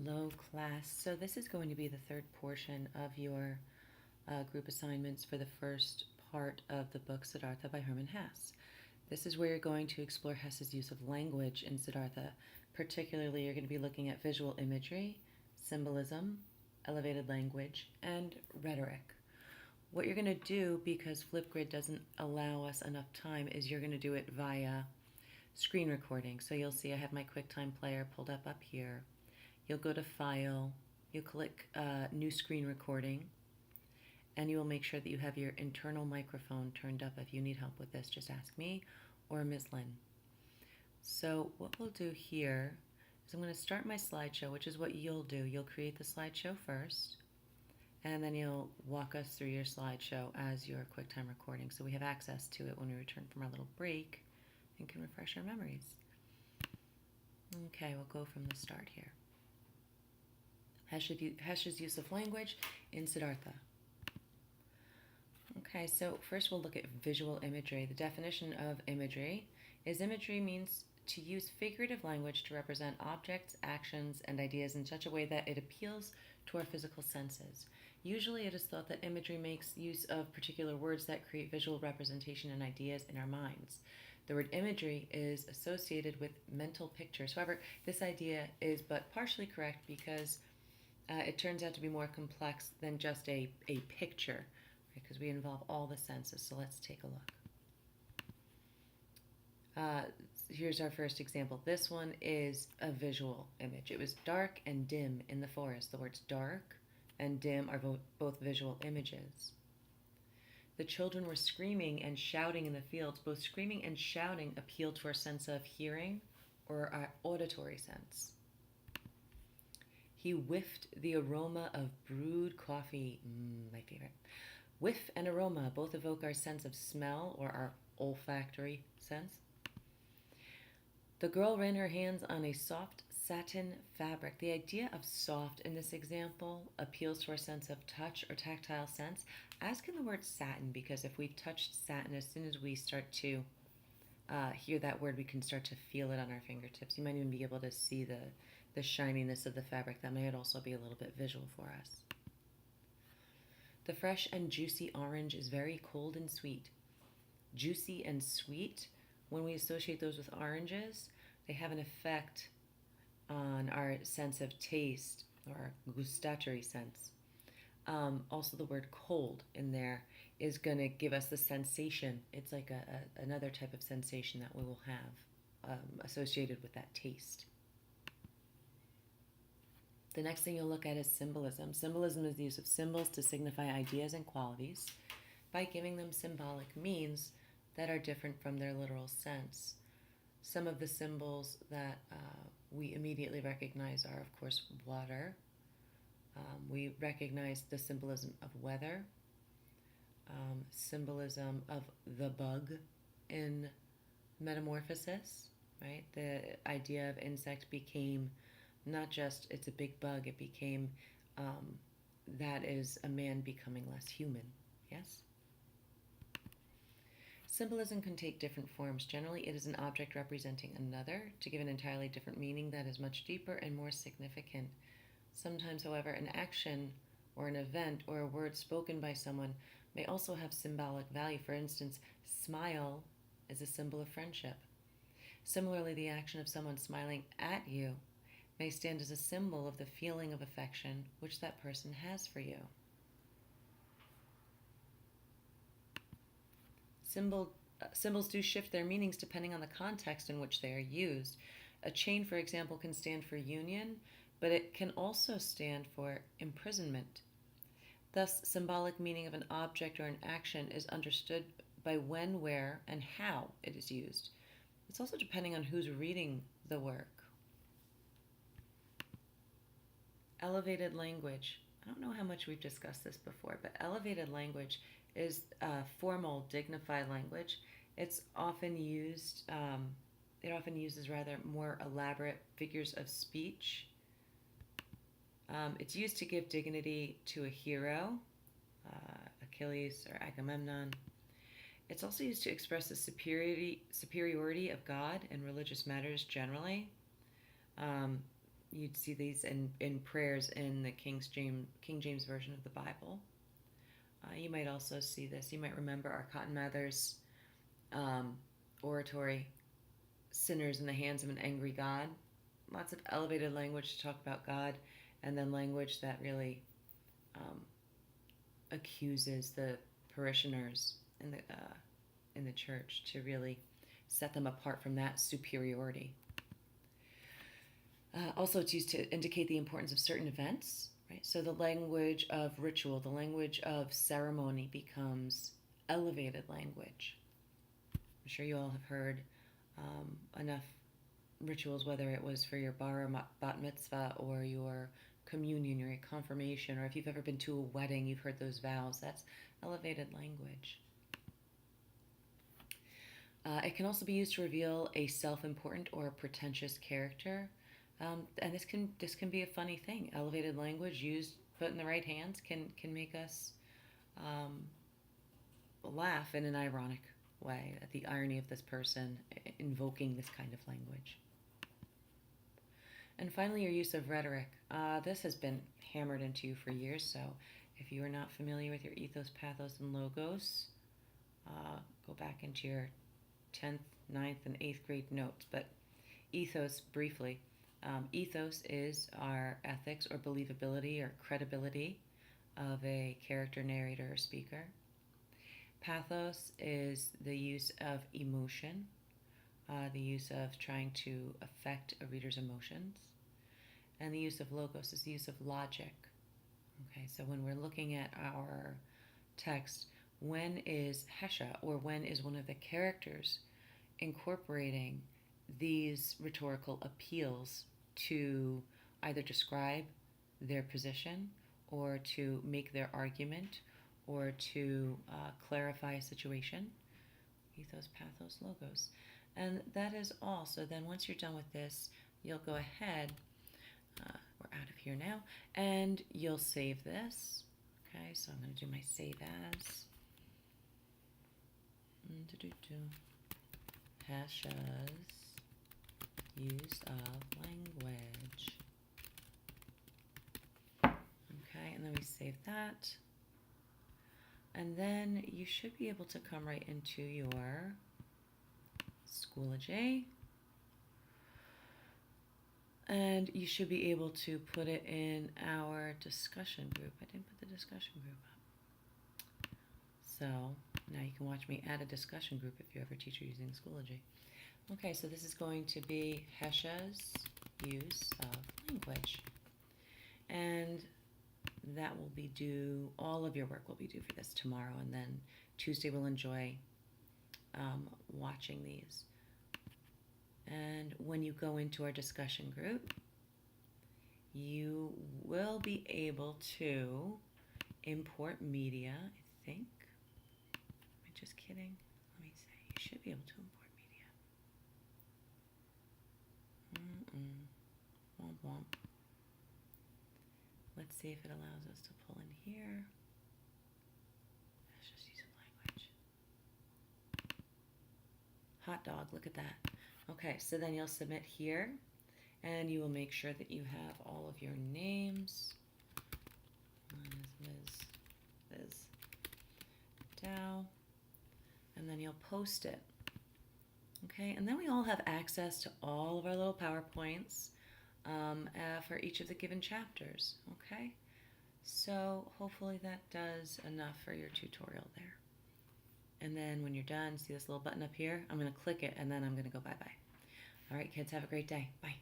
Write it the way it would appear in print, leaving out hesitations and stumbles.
Hello, class. So this is going to be the third portion of your group assignments for the first part of the book Siddhartha by Hermann Hesse. This is where you're going to explore Hesse's use of language in Siddhartha. Particularly, you're going to be looking at visual imagery, symbolism, elevated language, and rhetoric. What you're going to do, because Flipgrid doesn't allow us enough time, is you're going to do it via screen recording. So you'll see I have my QuickTime player pulled up here. You'll go to File, you'll click New Screen Recording, and you will make sure that you have your internal microphone turned up. If you need help with this, just ask me or Ms. Lynn. So what we'll do here is I'm going to start my slideshow, which is what you'll do. You'll create the slideshow first, and then you'll walk us through your slideshow as your QuickTime recording, so we have access to it when we return from our little break and can refresh our memories. Okay, we'll go from the start here. Hesse's use of language in Siddhartha. Okay, so first we'll look at visual imagery. The definition of imagery means to use figurative language to represent objects, actions, and ideas in such a way that it appeals to our physical senses. Usually it is thought that imagery makes use of particular words that create visual representation and ideas in our minds. The word imagery is associated with mental pictures. However, this idea is but partially correct because it turns out to be more complex than just a picture, because we involve all the senses. So let's take a look. Here's our first example. This one is a visual image. It was dark and dim in the forest. The words dark and dim are both visual images. The children were screaming and shouting in the fields. Both screaming and shouting appeal to our sense of hearing or our auditory sense. He whiffed the aroma of brewed coffee. My favorite. Whiff and aroma both evoke our sense of smell or our olfactory sense. The girl ran her hands on a soft satin fabric. The idea of soft in this example appeals to our sense of touch or tactile sense, as can the word satin, because if we touched satin, as soon as we start to hear that word, we can start to feel it on our fingertips. You might even be able to see the shininess of the fabric. That might also be a little bit visual for us. The fresh and juicy orange is very cold and sweet. Juicy and sweet, when we associate those with oranges, they have an effect on our sense of taste or our gustatory sense. Also, the word cold in there is going to give us the sensation. It's like another type of sensation that we will have associated with that taste. The next thing you'll look at is symbolism. Symbolism is the use of symbols to signify ideas and qualities by giving them symbolic means that are different from their literal sense. Some of the symbols that we immediately recognize are, of course, water. We recognize the symbolism of weather, symbolism of the bug in Metamorphosis, right? The idea of insect became not just it's a big bug, it became that is a man becoming less human, yes? Symbolism can take different forms. Generally, it is an object representing another to give an entirely different meaning that is much deeper and more significant. Sometimes, however, an action or an event or a word spoken by someone may also have symbolic value. For instance, smile is a symbol of friendship. Similarly, the action of someone smiling at you may stand as a symbol of the feeling of affection which that person has for you. Symbols do shift their meanings depending on the context in which they are used. A chain, for example, can stand for union, but it can also stand for imprisonment. Thus, symbolic meaning of an object or an action is understood by when, where, and how it is used. It's also depending on who's reading the work. Elevated language. I don't know how much we've discussed this before, but elevated language is formal, dignified language. It's often used, it often uses rather more elaborate figures of speech. It's used to give dignity to a hero, Achilles or Agamemnon. It's also used to express the superiority of God in religious matters generally. You'd see these in prayers in the King James Version of the Bible. You might also see this. You might remember our Cotton Mather's um, oratory, Sinners in the Hands of an Angry God. Lots of elevated language to talk about God, and then language that really um, accuses the parishioners in the church to really set them apart from that superiority. Also, it's used to indicate the importance of certain events, right? So the language of ritual, the language of ceremony becomes elevated language. I'm sure you all have heard enough rituals, whether it was for your bar or bat mitzvah or your communion or your confirmation, or if you've ever been to a wedding, you've heard those vows. That's elevated language. It can also be used to reveal a self-important or a pretentious character. And this can be a funny thing. Elevated language used, put in the right hands, can make us laugh in an ironic way at the irony of this person invoking this kind of language. And finally, your use of rhetoric. This has been hammered into you for years, so if you are not familiar with your ethos, pathos, and logos, go back into your 10th, 9th, and 8th grade notes. But ethos, briefly. Ethos is our ethics or believability or credibility of a character, narrator, or speaker. Pathos is the use of emotion, the use of trying to affect a reader's emotions. And the use of logos is the use of logic. Okay, so when we're looking at our text, when is Hesse, or when is one of the characters incorporating these rhetorical appeals to either describe their position or to make their argument or to clarify a situation? Ethos, pathos, logos. And that is all. So then once you're done with this, you'll go ahead, we're out of here now, and you'll save this. Okay, so I'm going to do my save as. Hesse's use of language. Okay, and then we save that. And then you should be able to come right into your Schoology. And you should be able to put it in our discussion group. I didn't put the discussion group up. So now you can watch me add a discussion group if you're ever a teacher using Schoology. Okay, so this is going to be Hesse's use of language. And that will be due, all of your work will be due for this tomorrow, and then Tuesday we'll enjoy watching these. And when you go into our discussion group, you will be able to import media, I think. Am I just kidding? Let me see. You should be able to import media. Womp womp. Let's see if it allows us to pull in here. Let's just use some language. Hot dog, look at that. Okay, so then you'll submit here, and you will make sure that you have all of your names. Mine is Liz Dow. And then you'll post it. Okay, and then we all have access to all of our little PowerPoints for each of the given chapters. Okay, so hopefully that does enough for your tutorial there. And then when you're done, see this little button up here? I'm going to click it, and then I'm going to go bye-bye. All right, kids, have a great day. Bye.